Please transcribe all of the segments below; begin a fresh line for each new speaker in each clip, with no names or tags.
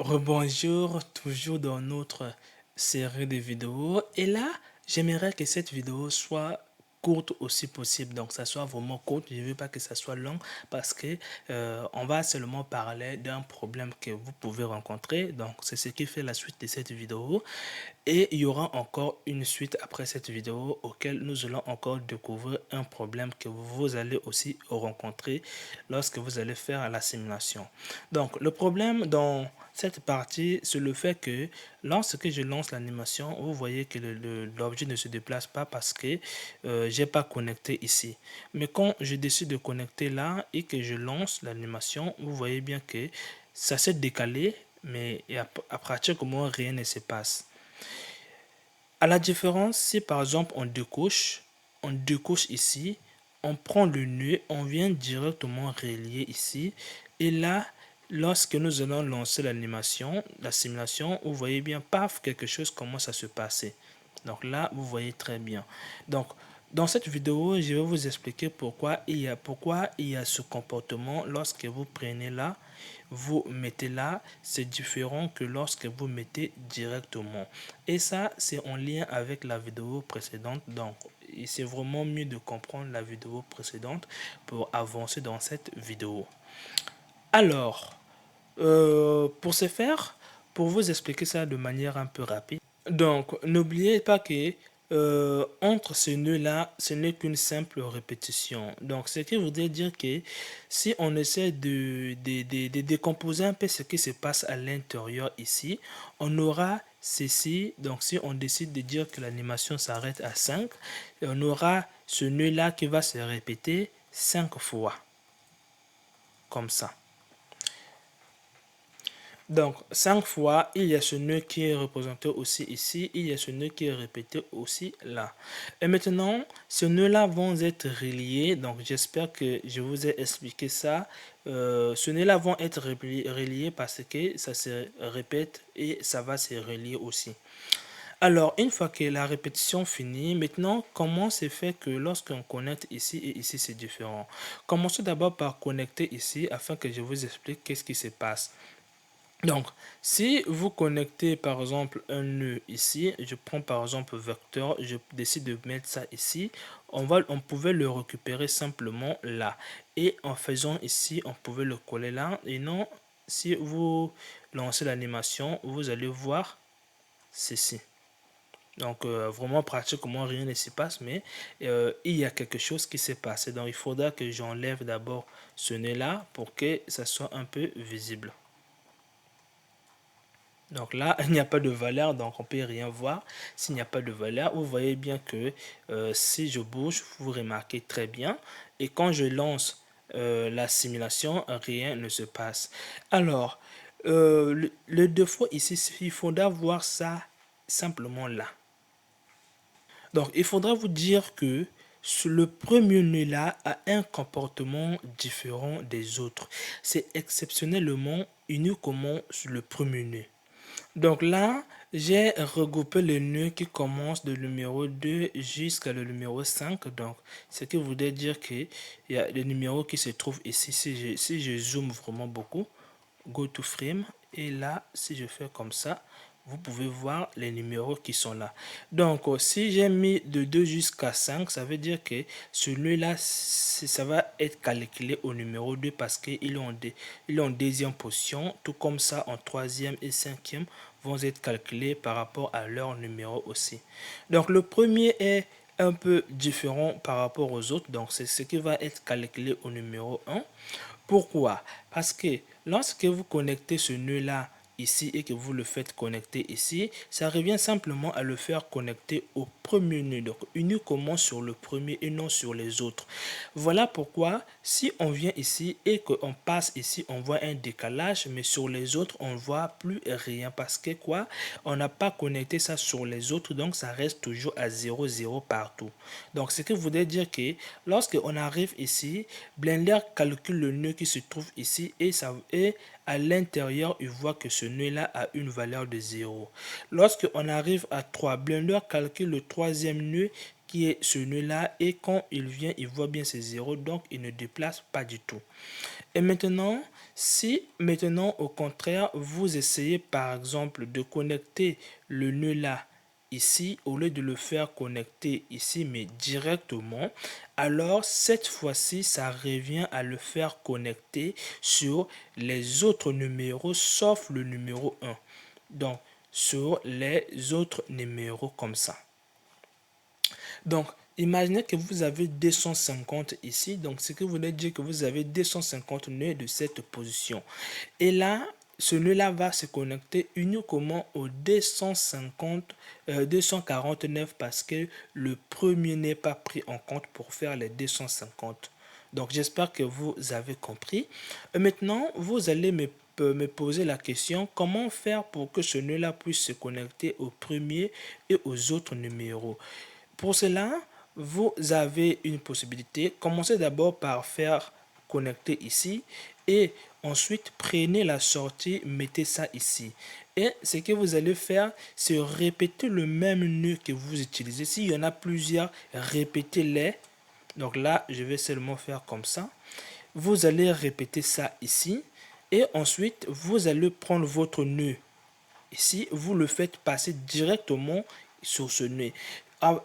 Rebonjour, toujours dans notre série de vidéos. Et là, j'aimerais que cette vidéo soit courte aussi possible. Donc, ça soit vraiment courte. Je ne veux pas que ça soit long parce que on va seulement parler d'un problème que vous pouvez rencontrer. Donc, c'est ce qui fait la suite de cette vidéo. Et il y aura encore une suite après cette vidéo auquel nous allons encore découvrir un problème que vous allez aussi rencontrer lorsque vous allez faire la simulation. Donc, le problème dans cette partie, c'est le fait que lorsque je lance l'animation, vous voyez que l'objet ne se déplace pas parce que j'ai pas connecté ici. Mais quand je décide de connecter là et que je lance l'animation, vous voyez bien que ça s'est décalé, mais à partir du moment où rien ne se passe. À la différence, si par exemple on décoche ici, on prend le nœud, on vient directement relier ici, et là, lorsque nous allons lancer l'animation, la simulation, vous voyez bien, paf, quelque chose commence à se passer. Donc là, vous voyez très bien. Donc, dans cette vidéo, je vais vous expliquer pourquoi il y a ce comportement lorsque vous prenez là, vous mettez là, c'est différent que lorsque vous mettez directement. Et ça, c'est en lien avec la vidéo précédente. Donc, c'est vraiment mieux de comprendre la vidéo précédente pour avancer dans cette vidéo. Alors, pour ce faire, pour vous expliquer ça de manière un peu rapide, donc n'oubliez pas que entre ces nœuds-là, ce n'est qu'une simple répétition. Donc, ce qui voudrait dire que si on essaie de décomposer un peu ce qui se passe à l'intérieur ici, on aura ceci. Donc, si on décide de dire que l'animation s'arrête à 5, on aura ce nœud-là qui va se répéter 5 fois, comme ça. Donc, 5 fois, il y a ce nœud qui est représenté aussi ici, il y a ce nœud qui est répété aussi là. Et maintenant, ces nœuds-là vont être reliés, donc j'espère que je vous ai expliqué ça. Ces nœuds-là vont être reliés parce que ça se répète et ça va se relier aussi. Alors, une fois que la répétition finit, maintenant, comment c'est fait que lorsqu'on connecte ici et ici, c'est différent? Commençons d'abord par connecter ici afin que je vous explique qu'est-ce qui se passe. Donc, si vous connectez par exemple un nœud ici, je prends par exemple vecteur, je décide de mettre ça ici, on pouvait le récupérer simplement là. Et en faisant ici, on pouvait le coller là. Et non, si vous lancez l'animation, vous allez voir ceci. Donc, vraiment pratiquement rien ne se passe, mais il y a quelque chose qui s'est passé. Donc, il faudra que j'enlève d'abord ce nœud là pour que ça soit un peu visible. Donc là, il n'y a pas de valeur, donc on ne peut rien voir. S'il n'y a pas de valeur, vous voyez bien que si je bouge, vous remarquez très bien. Et quand je lance la simulation, rien ne se passe. Alors, le défaut ici, il faudra voir ça simplement là. Donc, il faudra vous dire que le premier nœud là a un comportement différent des autres. C'est exceptionnellement uniquement sur le premier nœud. Donc là, j'ai regroupé les nœuds qui commencent de numéro 2 jusqu'à le numéro 5. Donc, ce qui voudrait dire qu'il y a les numéros qui se trouvent ici. Si je zoome vraiment beaucoup, go to frame, et là, si je fais comme ça, vous pouvez voir les numéros qui sont là. Donc, si j'ai mis de 2 jusqu'à 5, ça veut dire que celui-là, ça va être calculé au numéro 2 parce qu'il est en deuxième position, tout comme ça en troisième et cinquième vont être calculés par rapport à leur numéro aussi. Donc, le premier est un peu différent par rapport aux autres, donc c'est ce qui va être calculé au numéro 1. Pourquoi? Parce que lorsque vous connectez ce nœud-là ici et que vous le faites connecter ici, ça revient simplement à le faire connecter au premier nœud, donc uniquement sur le premier et non sur les autres. Voilà pourquoi si on vient ici et qu'on passe ici, on voit un décalage, mais sur les autres, on ne voit plus rien parce que quoi? On n'a pas connecté ça sur les autres, donc ça reste toujours à 0, 0 partout. Donc ce qui voudrait dire que lorsque on arrive ici, Blender calcule le nœud qui se trouve ici et à l'intérieur, il voit que ce nœud-là a une valeur de 0. Lorsque on arrive à 3, Blender calcule le troisième nœud qui est ce nœud-là et quand il vient, il voit bien ces 0, donc il ne déplace pas du tout. Et maintenant, si maintenant au contraire, vous essayez par exemple de connecter le nœud là, ici, au lieu de le faire connecter ici, mais directement, alors cette fois-ci, ça revient à le faire connecter sur les autres numéros, sauf le numéro 1. Donc, sur les autres numéros comme ça. Donc, imaginez que vous avez 250 ici. Donc, ce que vous voulez dire que vous avez 250 nœuds de cette position. Et là, ce nœud-là va se connecter uniquement au 249 parce que le premier n'est pas pris en compte pour faire les 250. Donc, j'espère que vous avez compris. Et maintenant, vous allez me poser la question, comment faire pour que ce nœud-là puisse se connecter au premier et aux autres numéros? Pour cela, vous avez une possibilité. Commencez d'abord par faire connecter ici et ensuite prenez la sortie, mettez ça ici. Et ce que vous allez faire, c'est répéter le même nœud que vous utilisez. S'il y en a plusieurs, répétez-les. Donc là, je vais seulement faire comme ça. Vous allez répéter ça ici. Et ensuite, vous allez prendre votre nœud. Ici, vous le faites passer directement sur ce nœud.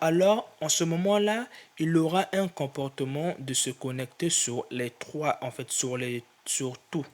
Alors, en ce moment-là, il aura un comportement de se connecter sur les trois, en fait, sur tout.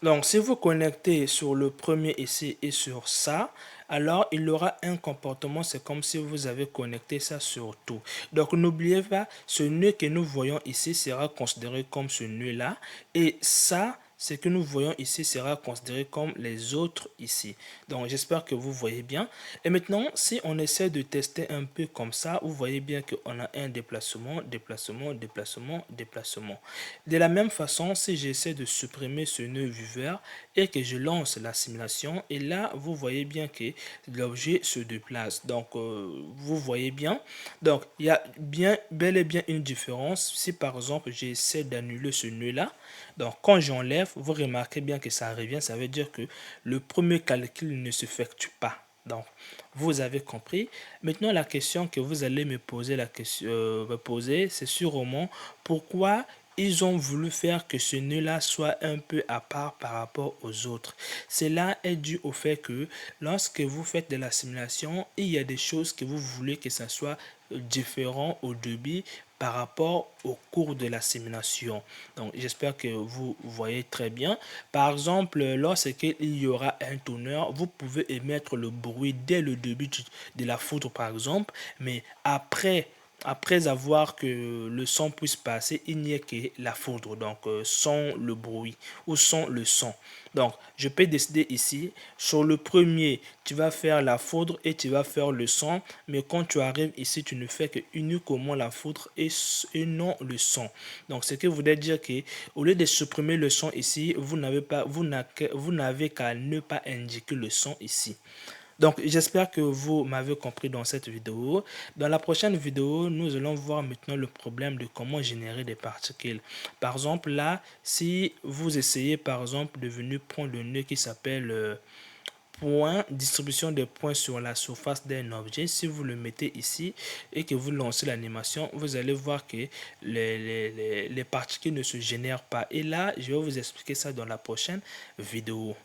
Donc, si vous connectez sur le premier ici et sur ça, alors il aura un comportement, c'est comme si vous avez connecté ça sur tout. Donc, n'oubliez pas, ce nœud que nous voyons ici sera considéré comme ce nœud-là. Et ça, ce que nous voyons ici sera considéré comme les autres ici. Donc, j'espère que vous voyez bien. Et maintenant, si on essaie de tester un peu comme ça, vous voyez bien qu'on a un déplacement, déplacement, déplacement, déplacement. De la même façon, si j'essaie de supprimer ce nœud viveur et que je lance la simulation, et là, vous voyez bien que l'objet se déplace. Donc, vous voyez bien. Donc, il y a bel et bien une différence. Si par exemple, j'essaie d'annuler ce nœud-là, donc quand j'enlève, vous remarquez bien que ça revient. Ça veut dire que le premier calcul ne s'effectue pas. Donc, vous avez compris. Maintenant, la question que vous allez me poser, c'est sûrement pourquoi ils ont voulu faire que ce nœud-là soit un peu à part par rapport aux autres. Cela est dû au fait que lorsque vous faites de la simulation, il y a des choses que vous voulez que ça soit différent au début par rapport au cours de la simulation. Donc, j'espère que vous voyez très bien. Par exemple, lorsqu'il y aura un tourneur, vous pouvez émettre le bruit dès le début de la foudre, par exemple, mais après avoir que le son puisse passer, il n'y a que la foudre, donc sans le bruit ou sans le son. Donc, je peux décider ici, sur le premier, tu vas faire la foudre et tu vas faire le son, mais quand tu arrives ici, tu ne fais que uniquement la foudre et non le son. Donc, ce qui voudrait dire que au lieu de supprimer le son ici, vous n'avez qu'à ne pas indiquer le son ici. Donc, j'espère que vous m'avez compris dans cette vidéo. Dans la prochaine vidéo, nous allons voir maintenant le problème de comment générer des particules. Par exemple, là, si vous essayez, par exemple, de venir prendre le nœud qui s'appelle point, distribution des points sur la surface d'un objet, si vous le mettez ici et que vous lancez l'animation, vous allez voir que les particules ne se génèrent pas. Et là, je vais vous expliquer ça dans la prochaine vidéo.